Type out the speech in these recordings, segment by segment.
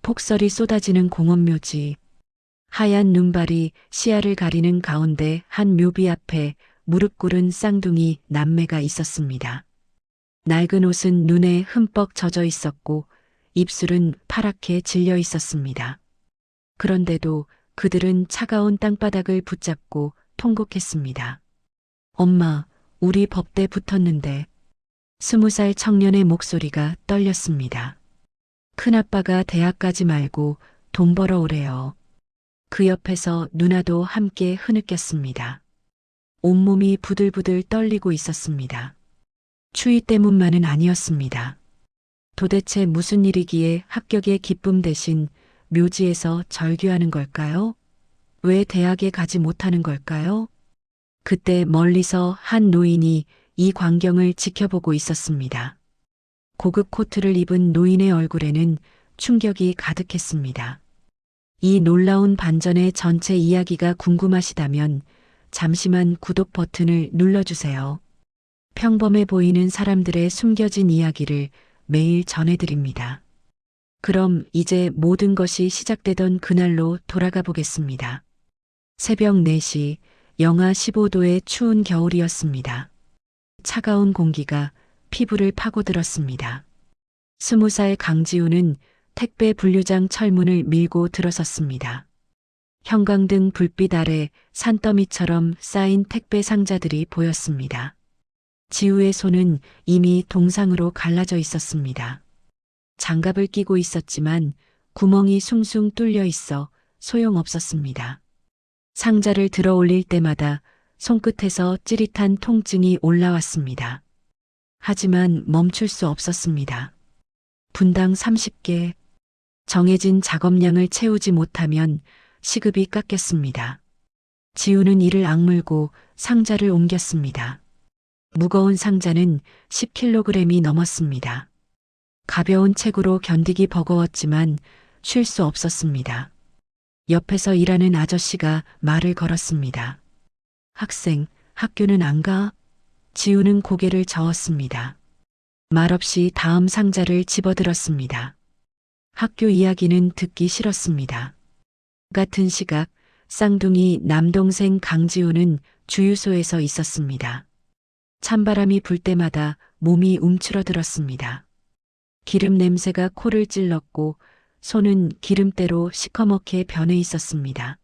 폭설이 쏟아지는 공원묘지. 하얀 눈발이 시야를 가리는 가운데 한 묘비 앞에 무릎 꿇은 쌍둥이 남매가 있었습니다. 낡은 옷은 눈에 흠뻑 젖어 있었고 입술은 파랗게 질려 있었습니다. 그런데도 그들은 차가운 땅바닥을 붙잡고 통곡했습니다. 엄마, 우리 법대 붙었는데. 20살 청년의 목소리가 떨렸습니다. 큰아빠가 대학까지 말고 돈 벌어 오래요. 그 옆에서 누나도 함께 흐느꼈습니다. 온몸이 부들부들 떨리고 있었습니다. 추위 때문만은 아니었습니다. 도대체 무슨 일이기에 합격의 기쁨 대신 묘지에서 절규하는 걸까요? 왜 대학에 가지 못하는 걸까요? 그때 멀리서 한 노인이 이 광경을 지켜보고 있었습니다. 고급 코트를 입은 노인의 얼굴에는 충격이 가득했습니다. 이 놀라운 반전의 전체 이야기가 궁금하시다면 잠시만 구독 버튼을 눌러주세요. 평범해 보이는 사람들의 숨겨진 이야기를 매일 전해드립니다. 그럼 이제 모든 것이 시작되던 그날로 돌아가 보겠습니다. 새벽 4시, 영하 15도의 추운 겨울이었습니다. 차가운 공기가 피부를 파고들었습니다. 20살 강지우는 택배 분류장 철문을 밀고 들어섰습니다. 형광등 불빛 아래 산더미처럼 쌓인 택배 상자들이 보였습니다. 지우의 손은 이미 동상으로 갈라져 있었습니다. 장갑을 끼고 있었지만 구멍이 숭숭 뚫려 있어 소용없었습니다. 상자를 들어 올릴 때마다 손끝에서 찌릿한 통증이 올라왔습니다. 하지만 멈출 수 없었습니다. 분당 30개. 정해진 작업량을 채우지 못하면 시급이 깎였습니다. 지우는 이를 악물고 상자를 옮겼습니다. 무거운 상자는 10kg이 넘었습니다. 가벼운 책으로 견디기 버거웠지만 쉴 수 없었습니다. 옆에서 일하는 아저씨가 말을 걸었습니다. 학생, 학교는 안 가? 지우는 고개를 저었습니다. 말없이 다음 상자를 집어들었습니다. 학교 이야기는 듣기 싫었습니다. 같은 시각 쌍둥이 남동생 강지우는 주유소에서 있었습니다. 찬바람이 불 때마다 몸이 움츠러들었습니다. 기름 냄새가 코를 찔렀고 손은 기름때로 시커멓게 변해 있었습니다.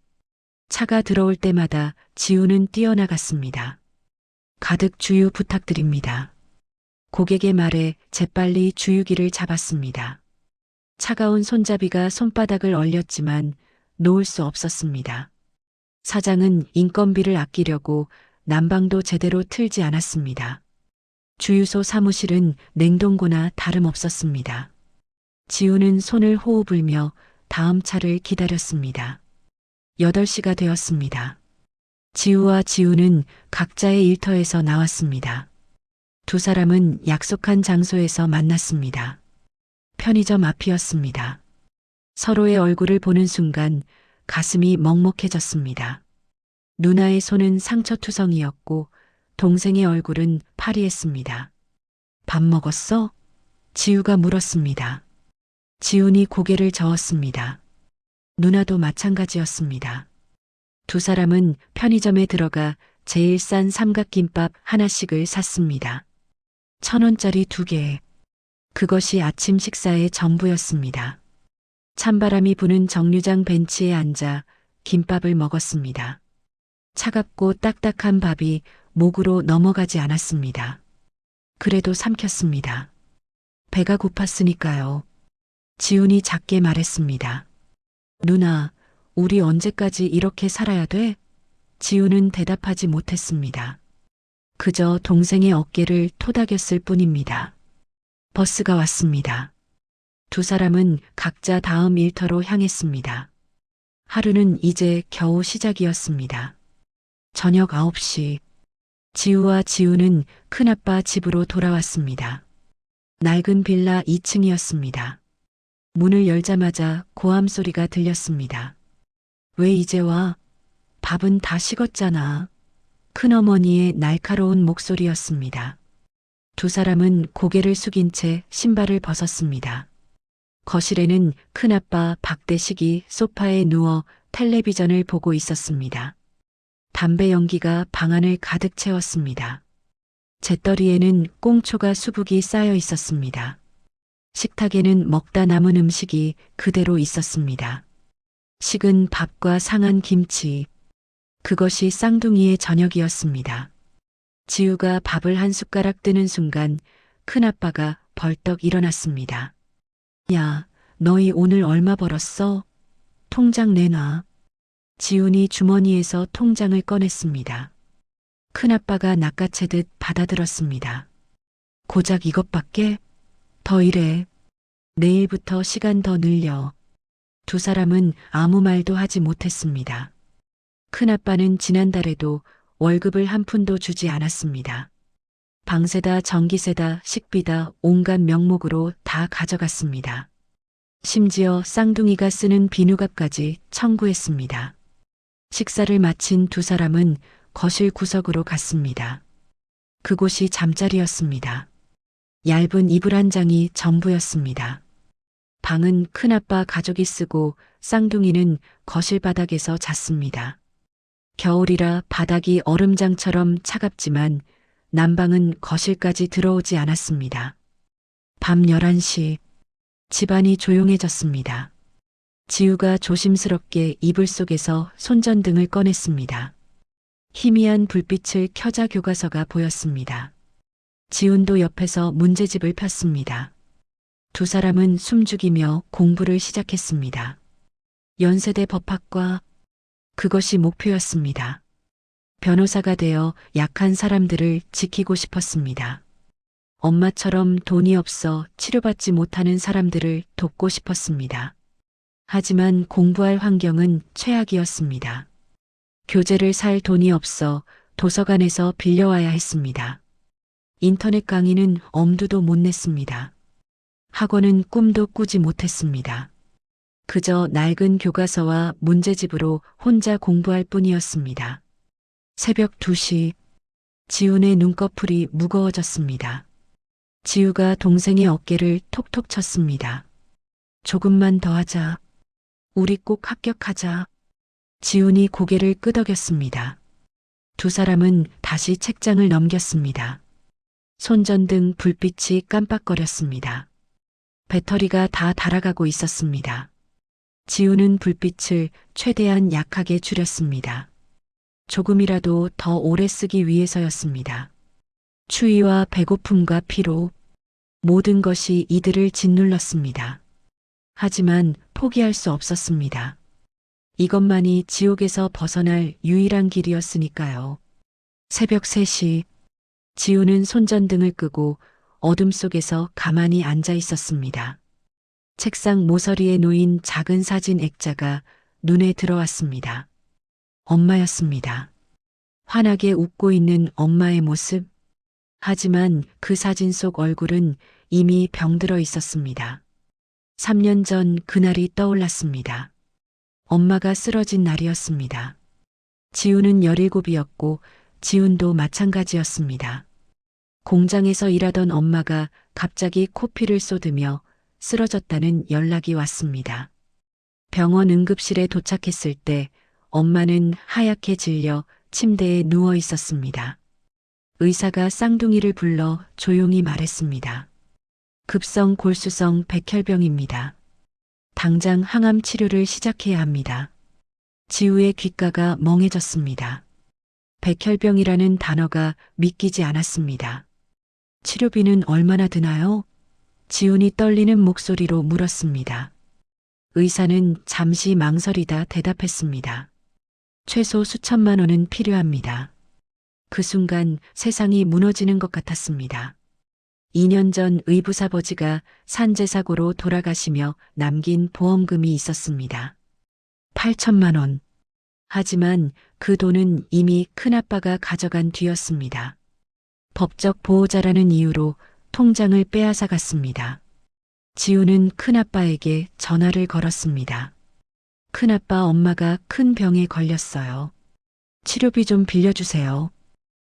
차가 들어올 때마다 지우는 뛰어나갔습니다. 가득 주유 부탁드립니다. 고객의 말에 재빨리 주유기를 잡았습니다. 차가운 손잡이가 손바닥을 얼렸지만 놓을 수 없었습니다. 사장은 인건비를 아끼려고 난방도 제대로 틀지 않았습니다. 주유소 사무실은 냉동고나 다름없었습니다. 지우는 손을 호흡 불며 다음 차를 기다렸습니다. 8시가 되었습니다. 지우와 지우는 각자의 일터에서 나왔습니다. 두 사람은 약속한 장소에서 만났습니다. 편의점 앞이었습니다. 서로의 얼굴을 보는 순간 가슴이 먹먹해졌습니다. 누나의 손은 상처투성이었고 동생의 얼굴은 파리했습니다. 밥 먹었어? 지우가 물었습니다. 지훈이 고개를 저었습니다. 누나도 마찬가지였습니다. 두 사람은 편의점에 들어가 제일 싼 삼각김밥 하나씩을 샀습니다. 1,000원짜리 2개. 그것이 아침 식사의 전부였습니다. 찬바람이 부는 정류장 벤치에 앉아 김밥을 먹었습니다. 차갑고 딱딱한 밥이 목으로 넘어가지 않았습니다. 그래도 삼켰습니다. 배가 고팠으니까요. 지훈이 작게 말했습니다. 누나, 우리 언제까지 이렇게 살아야 돼? 지훈은 대답하지 못했습니다. 그저 동생의 어깨를 토닥였을 뿐입니다. 버스가 왔습니다. 두 사람은 각자 다음 일터로 향했습니다. 하루는 이제 겨우 시작이었습니다. 저녁 9시. 지우와 지우는 큰아빠 집으로 돌아왔습니다. 낡은 빌라 2층이었습니다. 문을 열자마자 고함 소리가 들렸습니다. 왜 이제 와? 밥은 다 식었잖아. 큰어머니의 날카로운 목소리였습니다. 두 사람은 고개를 숙인 채 신발을 벗었습니다. 거실에는 큰아빠 박대식이 소파에 누워 텔레비전을 보고 있었습니다. 담배 연기가 방안을 가득 채웠습니다. 재떨이에는 꽁초가 수북이 쌓여 있었습니다. 식탁에는 먹다 남은 음식이 그대로 있었습니다. 식은 밥과 상한 김치. 그것이 쌍둥이의 저녁이었습니다. 지우가 밥을 한 숟가락 뜨는 순간 큰아빠가 벌떡 일어났습니다. 야, 너희 오늘 얼마 벌었어? 통장 내놔. 지훈이 주머니에서 통장을 꺼냈습니다. 큰아빠가 낚아채듯 받아들었습니다. 고작 이것밖에? 더 일해. 내일부터 시간 더 늘려. 두 사람은 아무 말도 하지 못했습니다. 큰아빠는 지난달에도 월급을 한 푼도 주지 않았습니다. 방세다, 전기세다, 식비다 온갖 명목으로 다 가져갔습니다. 심지어 쌍둥이가 쓰는 비누값까지 청구했습니다. 식사를 마친 두 사람은 거실 구석으로 갔습니다. 그곳이 잠자리였습니다. 얇은 이불 한 장이 전부였습니다. 방은 큰아빠 가족이 쓰고 쌍둥이는 거실 바닥에서 잤습니다. 겨울이라 바닥이 얼음장처럼 차갑지만 난방은 거실까지 들어오지 않았습니다. 밤 11시, 집안이 조용해졌습니다. 지우가 조심스럽게 이불 속에서 손전등을 꺼냈습니다. 희미한 불빛을 켜자 교과서가 보였습니다. 지훈도 옆에서 문제집을 폈습니다. 두 사람은 숨죽이며 공부를 시작했습니다. 연세대 법학과, 그것이 목표였습니다. 변호사가 되어 약한 사람들을 지키고 싶었습니다. 엄마처럼 돈이 없어 치료받지 못하는 사람들을 돕고 싶었습니다. 하지만 공부할 환경은 최악이었습니다. 교재를 살 돈이 없어 도서관에서 빌려와야 했습니다. 인터넷 강의는 엄두도 못 냈습니다. 학원은 꿈도 꾸지 못했습니다. 그저 낡은 교과서와 문제집으로 혼자 공부할 뿐이었습니다. 새벽 2시, 지훈의 눈꺼풀이 무거워졌습니다. 지우가 동생의 어깨를 톡톡 쳤습니다. 조금만 더 하자. 우리 꼭 합격하자. 지훈이 고개를 끄덕였습니다. 두 사람은 다시 책장을 넘겼습니다. 손전등 불빛이 깜빡거렸습니다. 배터리가 다 닳아가고 있었습니다. 지우는 불빛을 최대한 약하게 줄였습니다. 조금이라도 더 오래 쓰기 위해서였습니다. 추위와 배고픔과 피로, 모든 것이 이들을 짓눌렀습니다. 하지만 포기할 수 없었습니다. 이것만이 지옥에서 벗어날 유일한 길이었으니까요. 새벽 3시, 지우는 손전등을 끄고 어둠 속에서 가만히 앉아 있었습니다. 책상 모서리에 놓인 작은 사진 액자가 눈에 들어왔습니다. 엄마였습니다. 환하게 웃고 있는 엄마의 모습. 하지만 그 사진 속 얼굴은 이미 병들어 있었습니다. 3년 전 그날이 떠올랐습니다. 엄마가 쓰러진 날이었습니다. 지우는 17이었고 지훈도 마찬가지였습니다. 공장에서 일하던 엄마가 갑자기 코피를 쏟으며 쓰러졌다는 연락이 왔습니다. 병원 응급실에 도착했을 때 엄마는 하얗게 질려 침대에 누워 있었습니다. 의사가 쌍둥이를 불러 조용히 말했습니다. 급성 골수성 백혈병입니다. 당장 항암 치료를 시작해야 합니다. 지우의 귓가가 멍해졌습니다. 백혈병이라는 단어가 믿기지 않았습니다. 치료비는 얼마나 드나요? 지훈이 떨리는 목소리로 물었습니다. 의사는 잠시 망설이다 대답했습니다. 최소 수천만 원은 필요합니다. 그 순간 세상이 무너지는 것 같았습니다. 2년 전 의붓아버지가 산재사고로 돌아가시며 남긴 보험금이 있었습니다. 8천만 원. 하지만 그 돈은 이미 큰아빠가 가져간 뒤였습니다. 법적 보호자라는 이유로 통장을 빼앗아 갔습니다. 지우는 큰아빠에게 전화를 걸었습니다. 큰아빠 엄마가 큰 병에 걸렸어요. 치료비 좀 빌려주세요.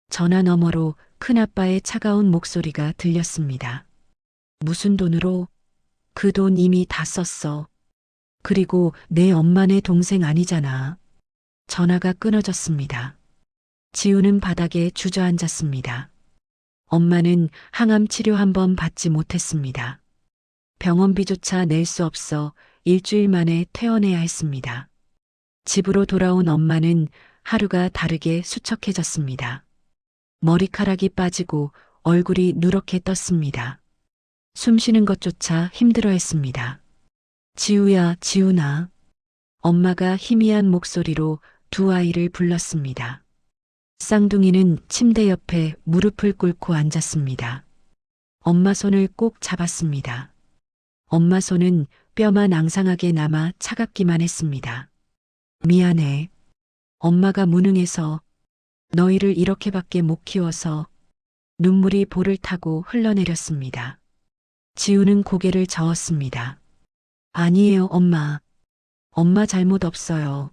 전화 너머로 큰아빠의 차가운 목소리가 들렸습니다. 무슨 돈으로? 그 돈 이미 다 썼어. 그리고 내 엄마네 동생 아니잖아. 전화가 끊어졌습니다. 지우는 바닥에 주저앉았습니다. 엄마는 항암 치료 한 번 받지 못했습니다. 병원비조차 낼 수 없어 일주일 만에 퇴원해야 했습니다. 집으로 돌아온 엄마는 하루가 다르게 수척해졌습니다. 머리카락이 빠지고 얼굴이 누렇게 떴습니다. 숨 쉬는 것조차 힘들어 했습니다. 지우야, 지우나. 엄마가 희미한 목소리로 두 아이를 불렀습니다. 쌍둥이는 침대 옆에 무릎을 꿇고 앉았습니다. 엄마 손을 꼭 잡았습니다. 엄마 손은 뼈만 앙상하게 남아 차갑기만 했습니다. 미안해. 엄마가 무능해서 너희를 이렇게밖에 못 키워서. 눈물이 볼을 타고 흘러내렸습니다. 지우는 고개를 저었습니다. 아니에요, 엄마. 엄마 잘못 없어요.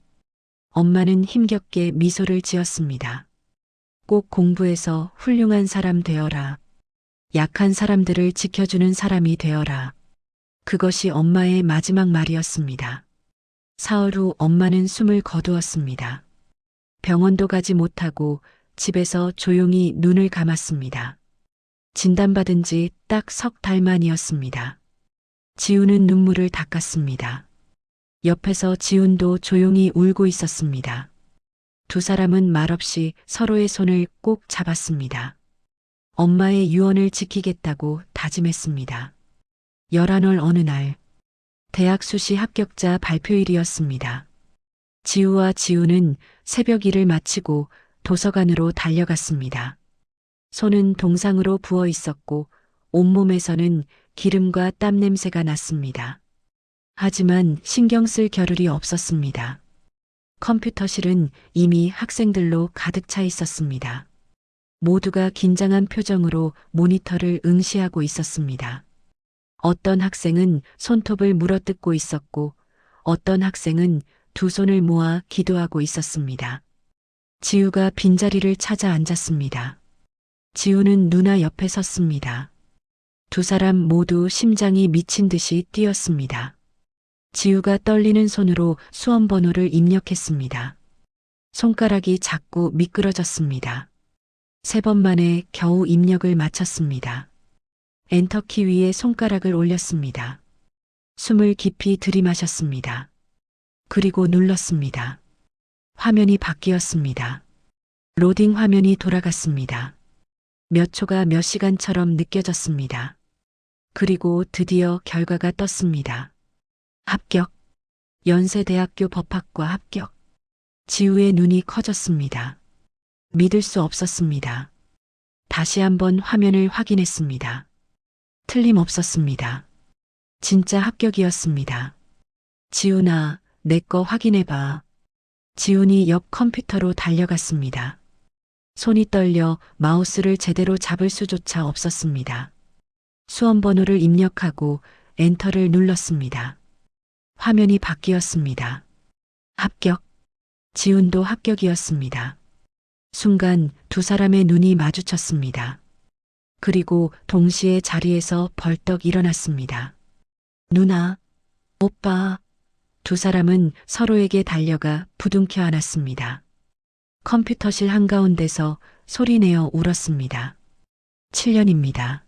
엄마는 힘겹게 미소를 지었습니다. 꼭 공부해서 훌륭한 사람 되어라. 약한 사람들을 지켜주는 사람이 되어라. 그것이 엄마의 마지막 말이었습니다. 사흘 후 엄마는 숨을 거두었습니다. 병원도 가지 못하고 집에서 조용히 눈을 감았습니다. 진단받은 지 딱 석 달 만이었습니다. 지우는 눈물을 닦았습니다. 옆에서 지훈도 조용히 울고 있었습니다. 두 사람은 말없이 서로의 손을 꼭 잡았습니다. 엄마의 유언을 지키겠다고 다짐했습니다. 11월 어느 날, 대학 수시 합격자 발표일이었습니다. 지우와 지우는 새벽 일을 마치고 도서관으로 달려갔습니다. 손은 동상으로 부어 있었고 온몸에서는 기름과 땀 냄새가 났습니다. 하지만 신경 쓸 겨를이 없었습니다. 컴퓨터실은 이미 학생들로 가득 차 있었습니다. 모두가 긴장한 표정으로 모니터를 응시하고 있었습니다. 어떤 학생은 손톱을 물어뜯고 있었고 어떤 학생은 두 손을 모아 기도하고 있었습니다. 지우가 빈자리를 찾아 앉았습니다. 지우는 누나 옆에 섰습니다. 두 사람 모두 심장이 미친 듯이 뛰었습니다. 지우가 떨리는 손으로 수험 번호를 입력했습니다. 손가락이 자꾸 미끄러졌습니다. 3번 만에 겨우 입력을 마쳤습니다. 엔터키 위에 손가락을 올렸습니다. 숨을 깊이 들이마셨습니다. 그리고 눌렀습니다. 화면이 바뀌었습니다. 로딩 화면이 돌아갔습니다. 몇 초가 몇 시간처럼 느껴졌습니다. 그리고 드디어 결과가 떴습니다. 합격. 연세대학교 법학과 합격. 지우의 눈이 커졌습니다. 믿을 수 없었습니다. 다시 한번 화면을 확인했습니다. 틀림없었습니다. 진짜 합격이었습니다. 지훈아, 내 거 확인해봐. 지훈이 옆 컴퓨터로 달려갔습니다. 손이 떨려 마우스를 제대로 잡을 수조차 없었습니다. 수험 번호를 입력하고 엔터를 눌렀습니다. 화면이 바뀌었습니다. 합격. 지훈도 합격이었습니다. 순간 두 사람의 눈이 마주쳤습니다. 그리고 동시에 자리에서 벌떡 일어났습니다. 누나, 오빠. 두 사람은 서로에게 달려가 부둥켜 안았습니다. 컴퓨터실 한가운데서 소리내어 울었습니다. 7년입니다.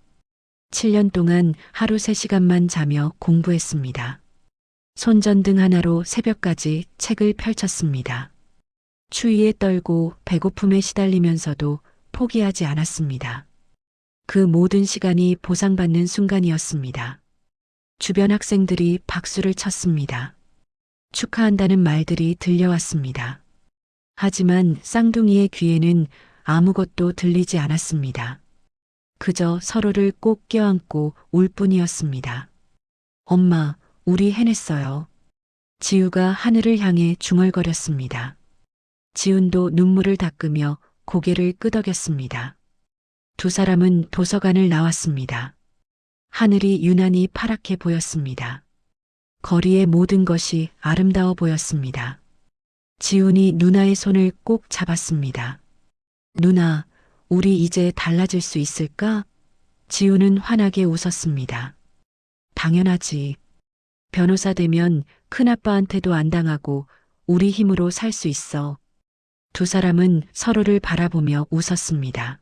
7년 동안 하루 3시간만 자며 공부했습니다. 손전등 하나로 새벽까지 책을 펼쳤습니다. 추위에 떨고 배고픔에 시달리면서도 포기하지 않았습니다. 그 모든 시간이 보상받는 순간이었습니다. 주변 학생들이 박수를 쳤습니다. 축하한다는 말들이 들려왔습니다. 하지만 쌍둥이의 귀에는 아무것도 들리지 않았습니다. 그저 서로를 꼭 껴안고 울 뿐이었습니다. 엄마, 우리 해냈어요. 지우가 하늘을 향해 중얼거렸습니다. 지훈도 눈물을 닦으며 고개를 끄덕였습니다. 두 사람은 도서관을 나왔습니다. 하늘이 유난히 파랗게 보였습니다. 거리의 모든 것이 아름다워 보였습니다. 지훈이 누나의 손을 꼭 잡았습니다. 누나, 우리 이제 달라질 수 있을까? 지훈은 환하게 웃었습니다. 당연하지. 변호사 되면 큰아빠한테도 안 당하고 우리 힘으로 살 수 있어. 두 사람은 서로를 바라보며 웃었습니다.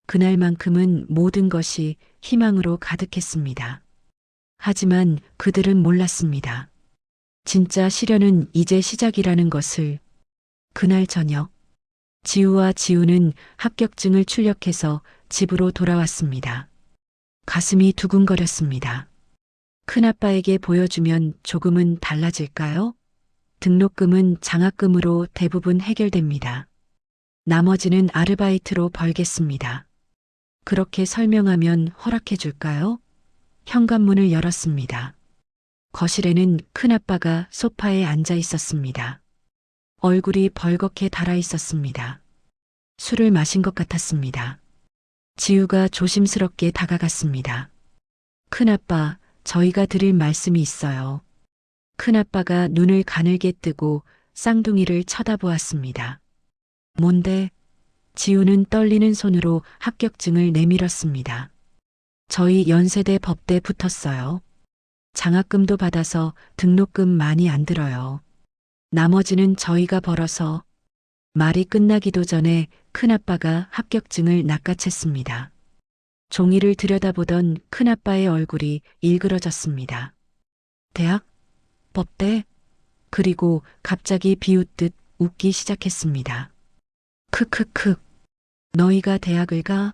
그날만큼은 모든 것이 희망으로 가득했습니다. 하지만 그들은 몰랐습니다. 진짜 시련은 이제 시작이라는 것을. 그날 저녁, 지우와 지우는 합격증을 출력해서 집으로 돌아왔습니다. 가슴이 두근거렸습니다. 큰아빠에게 보여주면 조금은 달라질까요? 등록금은 장학금으로 대부분 해결됩니다. 나머지는 아르바이트로 벌겠습니다. 그렇게 설명하면 허락해 줄까요? 현관문을 열었습니다. 거실에는 큰아빠가 소파에 앉아 있었습니다. 얼굴이 벌겋게 달아 있었습니다. 술을 마신 것 같았습니다. 지우가 조심스럽게 다가갔습니다. 큰아빠, 저희가 드릴 말씀이 있어요. 큰아빠가 눈을 가늘게 뜨고 쌍둥이를 쳐다보았습니다. 뭔데? 지우는 떨리는 손으로 합격증을 내밀었습니다. 저희 연세대 법대 붙었어요. 장학금도 받아서 등록금 많이 안 들어요. 나머지는 저희가 벌어서. 말이 끝나기도 전에 큰아빠가 합격증을 낚아챘습니다. 종이를 들여다보던 큰아빠의 얼굴이 일그러졌습니다. 대학? 법대? 그리고 갑자기 비웃듯 웃기 시작했습니다. 크크크. 너희가 대학을 가?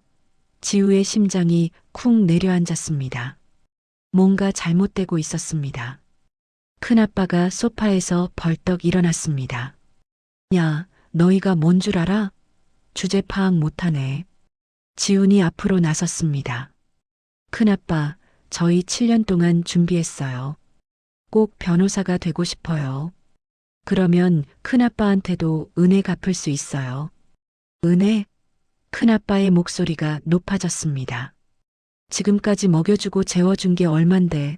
지우의 심장이 쿵 내려앉았습니다. 뭔가 잘못되고 있었습니다. 큰아빠가 소파에서 벌떡 일어났습니다. 야, 너희가 뭔 줄 알아? 주제 파악 못하네. 지훈이 앞으로 나섰습니다. 큰아빠, 저희 7년 동안 준비했어요. 꼭 변호사가 되고 싶어요. 그러면 큰아빠한테도 은혜 갚을 수 있어요. 은혜? 큰아빠의 목소리가 높아졌습니다. 지금까지 먹여주고 재워준 게 얼만데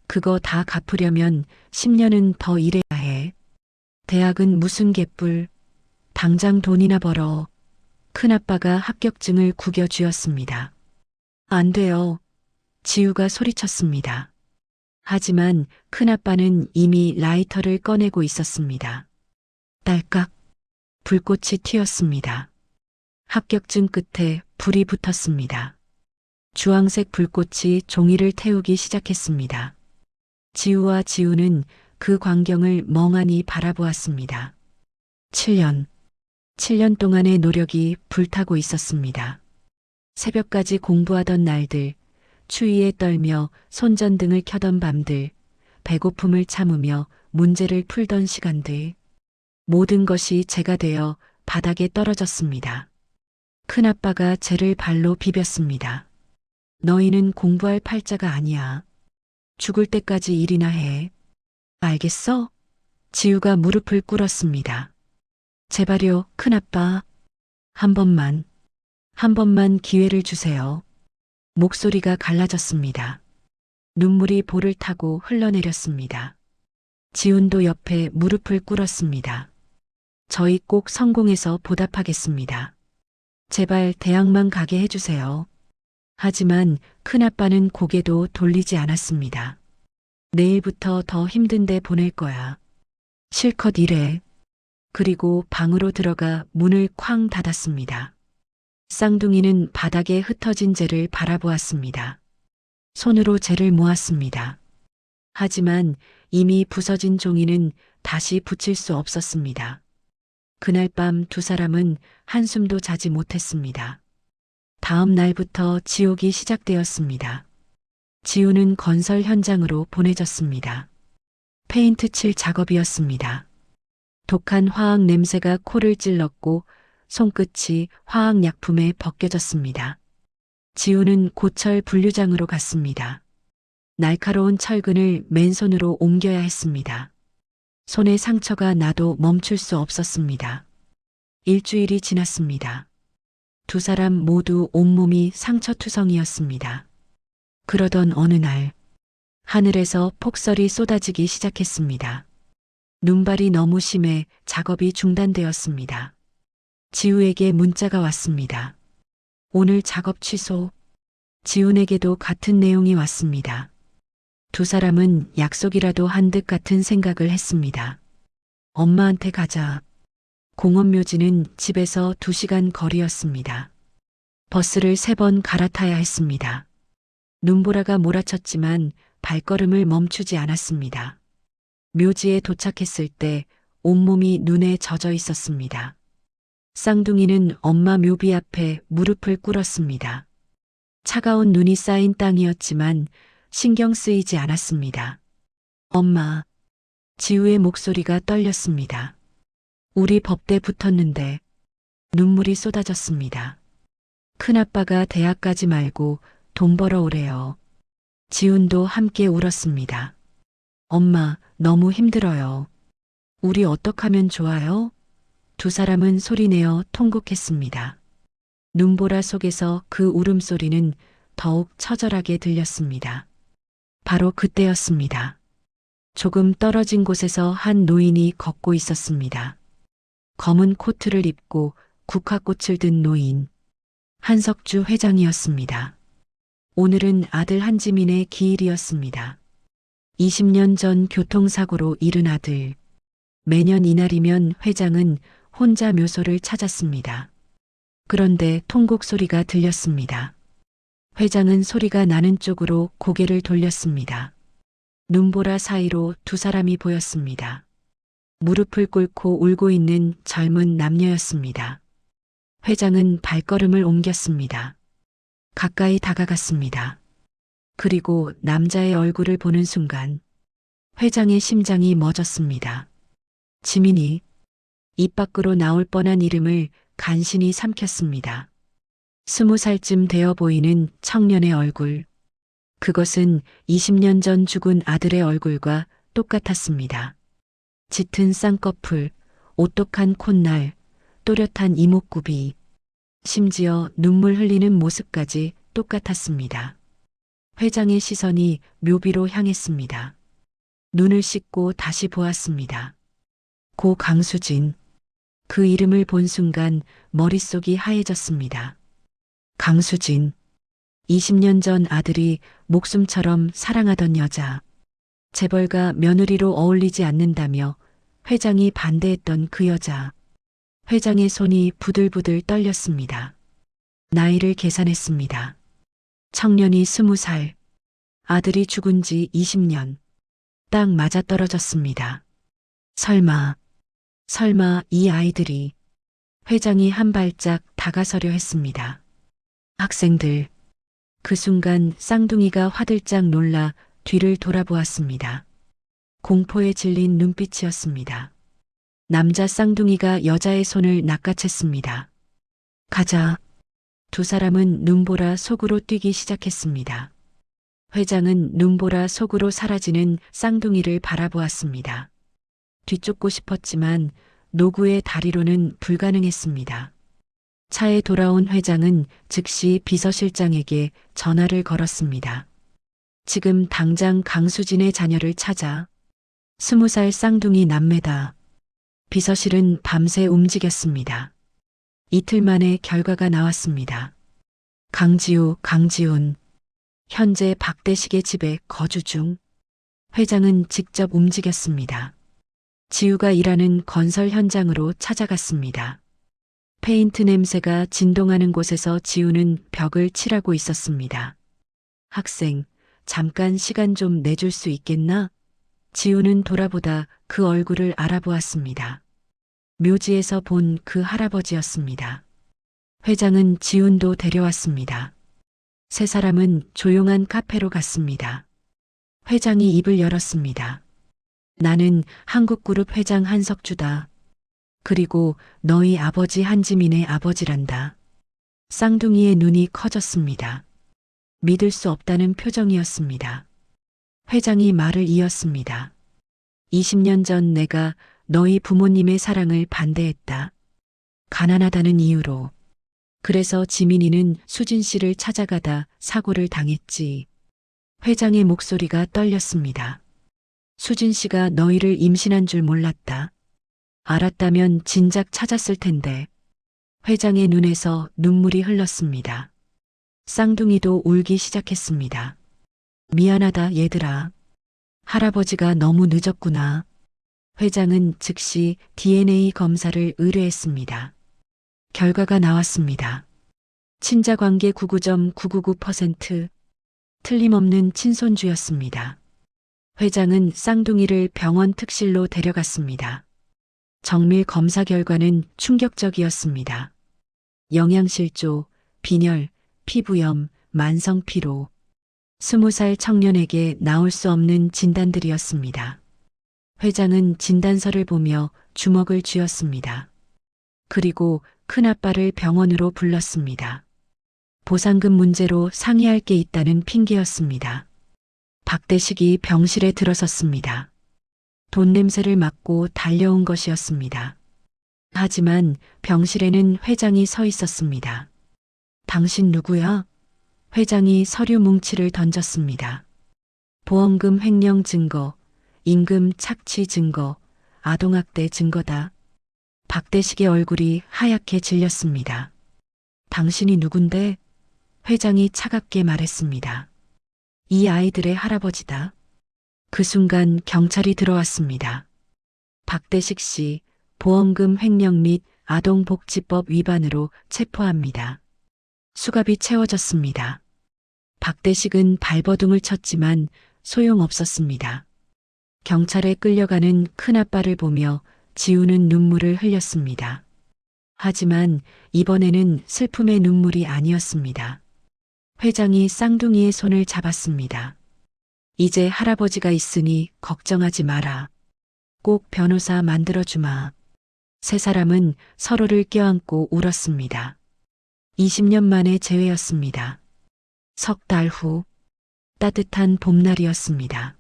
그거 다 갚으려면 10년은 더 일해야 해. 대학은 무슨 개뿔. 당장 돈이나 벌어. 큰아빠가 합격증을 구겨 쥐었습니다. 안 돼요. 지우가 소리쳤습니다. 하지만 큰아빠는 이미 라이터를 꺼내고 있었습니다. 딸깍. 불꽃이 튀었습니다. 합격증 끝에 불이 붙었습니다. 주황색 불꽃이 종이를 태우기 시작했습니다. 지우와 지우는 그 광경을 멍하니 바라보았습니다. 7년 동안의 노력이 불타고 있었습니다. 새벽까지 공부하던 날들, 추위에 떨며 손전등을 켜던 밤들, 배고픔을 참으며 문제를 풀던 시간들, 모든 것이 재가 되어 바닥에 떨어졌습니다. 큰아빠가 쟤를 발로 비볐습니다. 너희는 공부할 팔자가 아니야. 죽을 때까지 일이나 해. 알겠어? 지우가 무릎을 꿇었습니다. 제발요, 큰아빠. 한 번만 기회를 주세요. 목소리가 갈라졌습니다. 눈물이 볼을 타고 흘러내렸습니다. 지훈도 옆에 무릎을 꿇었습니다. 저희 꼭 성공해서 보답하겠습니다. 제발 대학만 가게 해주세요. 하지만 큰아빠는 고개도 돌리지 않았습니다. 내일부터 더 힘든데 보낼 거야. 실컷 일해. 그리고 방으로 들어가 문을 쾅 닫았습니다. 쌍둥이는 바닥에 흩어진 재를 바라보았습니다. 손으로 재를 모았습니다. 하지만 이미 부서진 종이는 다시 붙일 수 없었습니다. 그날 밤 두 사람은 한숨도 자지 못했습니다. 다음 날부터 지옥이 시작되었습니다. 지우는 건설 현장으로 보내졌습니다. 페인트 칠 작업이었습니다. 독한 화학 냄새가 코를 찔렀고 손끝이 화학 약품에 벗겨졌습니다. 지우는 고철 분류장으로 갔습니다. 날카로운 철근을 맨손으로 옮겨야 했습니다. 손에 상처가 나도 멈출 수 없었습니다. 일주일이 지났습니다. 두 사람 모두 온몸이 상처투성이었습니다. 그러던 어느 날, 하늘에서 폭설이 쏟아지기 시작했습니다. 눈발이 너무 심해 작업이 중단되었습니다. 지우에게 문자가 왔습니다. 오늘 작업 취소. 지훈에게도 같은 내용이 왔습니다. 두 사람은 약속이라도 한 듯 같은 생각을 했습니다. 엄마한테 가자. 공원묘지는 집에서 2시간 거리였습니다. 버스를 3번 갈아타야 했습니다. 눈보라가 몰아쳤지만 발걸음을 멈추지 않았습니다. 묘지에 도착했을 때 온몸이 눈에 젖어 있었습니다. 쌍둥이는 엄마 묘비 앞에 무릎을 꿇었습니다. 차가운 눈이 쌓인 땅이었지만 신경 쓰이지 않았습니다. 엄마, 지우의 목소리가 떨렸습니다. 우리 법대 붙었는데 눈물이 쏟아졌습니다. 큰아빠가 대학 가지 말고 돈 벌어 오래요. 지훈도 함께 울었습니다. 엄마, 너무 힘들어요. 우리 어떡하면 좋아요? 두 사람은 소리내어 통곡했습니다. 눈보라 속에서 그 울음소리는 더욱 처절하게 들렸습니다. 바로 그때였습니다. 조금 떨어진 곳에서 한 노인이 걷고 있었습니다. 검은 코트를 입고 국화꽃을 든 노인. 한석주 회장이었습니다. 오늘은 아들 한지민의 기일이었습니다. 20년 전 교통사고로 잃은 아들. 매년 이날이면 회장은 혼자 묘소를 찾았습니다. 그런데 통곡 소리가 들렸습니다. 회장은 소리가 나는 쪽으로 고개를 돌렸습니다. 눈보라 사이로 두 사람이 보였습니다. 무릎을 꿇고 울고 있는 젊은 남녀였습니다. 회장은 발걸음을 옮겼습니다. 가까이 다가갔습니다. 그리고 남자의 얼굴을 보는 순간 회장의 심장이 멎었습니다. 지민이. 입 밖으로 나올 뻔한 이름을 간신히 삼켰습니다. 20살쯤 되어 보이는 청년의 얼굴. 그것은 20년 전 죽은 아들의 얼굴과 똑같았습니다. 짙은 쌍꺼풀, 오똑한 콧날, 또렷한 이목구비, 심지어 눈물 흘리는 모습까지 똑같았습니다. 회장의 시선이 묘비로 향했습니다. 눈을 씻고 다시 보았습니다. 고 강수진. 그 이름을 본 순간 머릿속이 하얘졌습니다. 강수진. 20년 전 아들이 목숨처럼 사랑하던 여자. 재벌가 며느리로 어울리지 않는다며 회장이 반대했던 그 여자. 회장의 손이 부들부들 떨렸습니다. 나이를 계산했습니다. 청년이 20살. 아들이 죽은 지 20년. 딱 맞아떨어졌습니다. 설마 이 아이들이. 회장이 한 발짝 다가서려 했습니다. 학생들. 그 순간 쌍둥이가 화들짝 놀라 뒤를 돌아보았습니다. 공포에 질린 눈빛이었습니다. 남자 쌍둥이가 여자의 손을 낚아챘습니다. 가자. 두 사람은 눈보라 속으로 뛰기 시작했습니다. 회장은 눈보라 속으로 사라지는 쌍둥이를 바라보았습니다. 뒤쫓고 싶었지만 노구의 다리로는 불가능했습니다. 차에 돌아온 회장은 즉시 비서실장에게 전화를 걸었습니다. 지금 당장 강수진의 자녀를 찾아. 20살 쌍둥이 남매다. 비서실은 밤새 움직였습니다. 이틀 만에 결과가 나왔습니다. 강지훈. 현재 박대식의 집에 거주 중. 회장은 직접 움직였습니다. 지우가 일하는 건설 현장으로 찾아갔습니다. 페인트 냄새가 진동하는 곳에서 지우는 벽을 칠하고 있었습니다. 학생, 잠깐 시간 좀 내줄 수 있겠나? 지우는 돌아보다 그 얼굴을 알아보았습니다. 묘지에서 본 그 할아버지였습니다. 회장은 지훈도 데려왔습니다. 세 사람은 조용한 카페로 갔습니다. 회장이 입을 열었습니다. 나는 한국그룹 회장 한석주다. 그리고 너희 아버지 한지민의 아버지란다. 쌍둥이의 눈이 커졌습니다. 믿을 수 없다는 표정이었습니다. 회장이 말을 이었습니다. 20년 전 내가 너희 부모님의 사랑을 반대했다. 가난하다는 이유로. 그래서 지민이는 수진 씨를 찾아가다 사고를 당했지. 회장의 목소리가 떨렸습니다. 수진 씨가 너희를 임신한 줄 몰랐다. 알았다면 진작 찾았을 텐데. 회장의 눈에서 눈물이 흘렀습니다. 쌍둥이도 울기 시작했습니다. 미안하다 얘들아. 할아버지가 너무 늦었구나. 회장은 즉시 DNA 검사를 의뢰했습니다. 결과가 나왔습니다. 친자관계 99.999%, 틀림없는 친손주였습니다. 회장은 쌍둥이를 병원 특실로 데려갔습니다. 정밀 검사 결과는 충격적이었습니다. 영양실조, 빈혈, 피부염, 만성피로. 20살 청년에게 나올 수 없는 진단들이었습니다. 회장은 진단서를 보며 주먹을 쥐었습니다. 그리고 큰아빠를 병원으로 불렀습니다. 보상금 문제로 상의할 게 있다는 핑계였습니다. 박대식이 병실에 들어섰습니다. 돈 냄새를 맡고 달려온 것이었습니다. 하지만 병실에는 회장이 서 있었습니다. 당신 누구야? 회장이 서류 뭉치를 던졌습니다. 보험금 횡령 증거, 임금 착취 증거, 아동학대 증거다. 박대식의 얼굴이 하얗게 질렸습니다. 당신이 누군데? 회장이 차갑게 말했습니다. 이 아이들의 할아버지다. 그 순간 경찰이 들어왔습니다. 박대식 씨, 보험금 횡령 및 아동복지법 위반으로 체포합니다. 수갑이 채워졌습니다. 박대식은 발버둥을 쳤지만 소용없었습니다. 경찰에 끌려가는 큰아빠를 보며 지우는 눈물을 흘렸습니다. 하지만 이번에는 슬픔의 눈물이 아니었습니다. 회장이 쌍둥이의 손을 잡았습니다. 이제 할아버지가 있으니 걱정하지 마라. 꼭 변호사 만들어주마. 세 사람은 서로를 껴안고 울었습니다. 20년 만의 재회였습니다. 석 달 후 따뜻한 봄날이었습니다.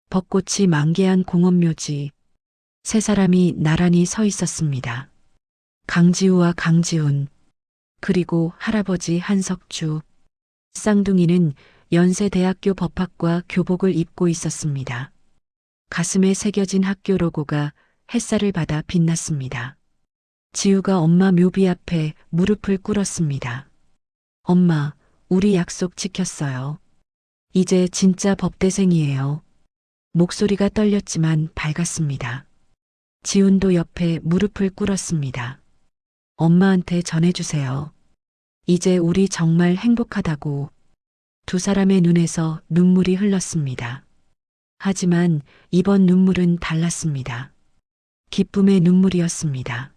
벚꽃이 만개한 공원묘지. 세 사람이 나란히 서 있었습니다. 강지우와 강지훈, 그리고 할아버지 한석주. 쌍둥이는 연세대학교 법학과 교복을 입고 있었습니다. 가슴에 새겨진 학교 로고가 햇살을 받아 빛났습니다. 지우가 엄마 묘비 앞에 무릎을 꿇었습니다. 엄마, 우리 약속 지켰어요. 이제 진짜 법대생이에요. 목소리가 떨렸지만 밝았습니다. 지훈도 옆에 무릎을 꿇었습니다. 엄마한테 전해주세요. 이제 우리 정말 행복하다고. 두 사람의 눈에서 눈물이 흘렀습니다. 하지만 이번 눈물은 달랐습니다. 기쁨의 눈물이었습니다.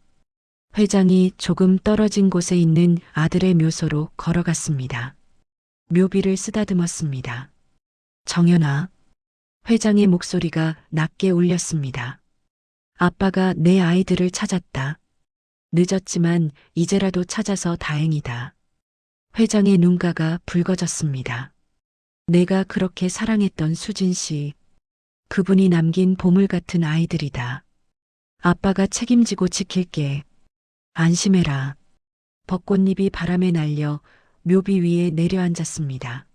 회장이 조금 떨어진 곳에 있는 아들의 묘소로 걸어갔습니다. 묘비를 쓰다듬었습니다. 정연아. 회장의 목소리가 낮게 울렸습니다. 아빠가 내 아이들을 찾았다. 늦었지만 이제라도 찾아서 다행이다. 회장의 눈가가 붉어졌습니다. 내가 그렇게 사랑했던 수진 씨. 그분이 남긴 보물 같은 아이들이다. 아빠가 책임지고 지킬게. 안심해라. 벚꽃잎이 바람에 날려 묘비 위에 내려앉았습니다.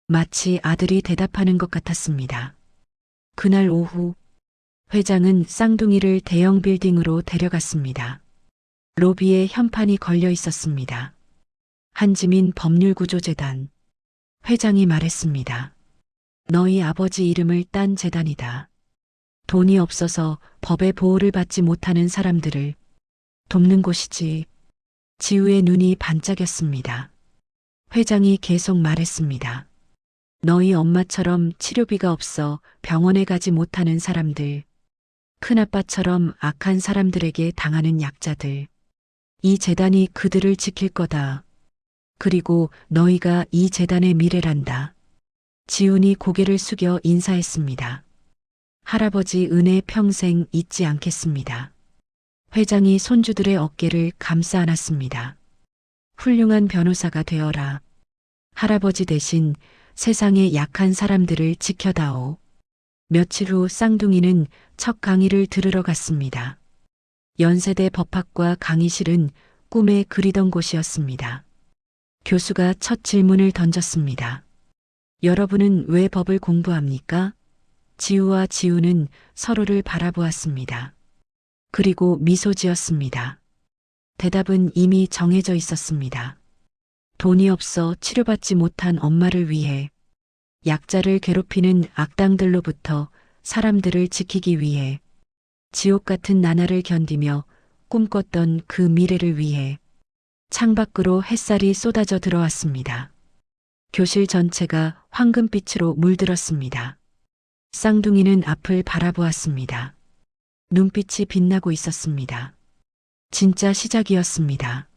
마치 아들이 대답하는 것 같았습니다. 그날 오후 회장은 쌍둥이를 대형 빌딩으로 데려갔습니다. 로비에 현판이 걸려 있었습니다. 한지민 법률구조재단. 회장이 말했습니다. 너희 아버지 이름을 딴 재단이다. 돈이 없어서 법의 보호를 받지 못하는 사람들을 돕는 곳이지. 지우의 눈이 반짝였습니다. 회장이 계속 말했습니다. 너희 엄마처럼 치료비가 없어 병원에 가지 못하는 사람들, 큰아빠처럼 악한 사람들에게 당하는 약자들. 이 재단이 그들을 지킬 거다. 그리고 너희가 이 재단의 미래란다. 지훈이 고개를 숙여 인사했습니다. 할아버지 은혜 평생 잊지 않겠습니다. 회장이 손주들의 어깨를 감싸 안았습니다. 훌륭한 변호사가 되어라. 할아버지 대신 세상의 약한 사람들을 지켜다오. 며칠 후 쌍둥이는 첫 강의를 들으러 갔습니다. 연세대 법학과 강의실은 꿈에 그리던 곳이었습니다. 교수가 첫 질문을 던졌습니다. 여러분은 왜 법을 공부합니까? 지우와 지우는 서로를 바라보았습니다. 그리고 미소 지었습니다. 대답은 이미 정해져 있었습니다. 돈이 없어 치료받지 못한 엄마를 위해. 약자를 괴롭히는 악당들로부터 사람들을 지키기 위해 지옥 같은 나날을 견디며 꿈꿨던 그 미래를 위해 창밖으로 햇살이 쏟아져 들어왔습니다. 교실 전체가 황금빛으로 물들었습니다. 쌍둥이는 앞을 바라보았습니다. 눈빛이 빛나고 있었습니다. 진짜 시작이었습니다.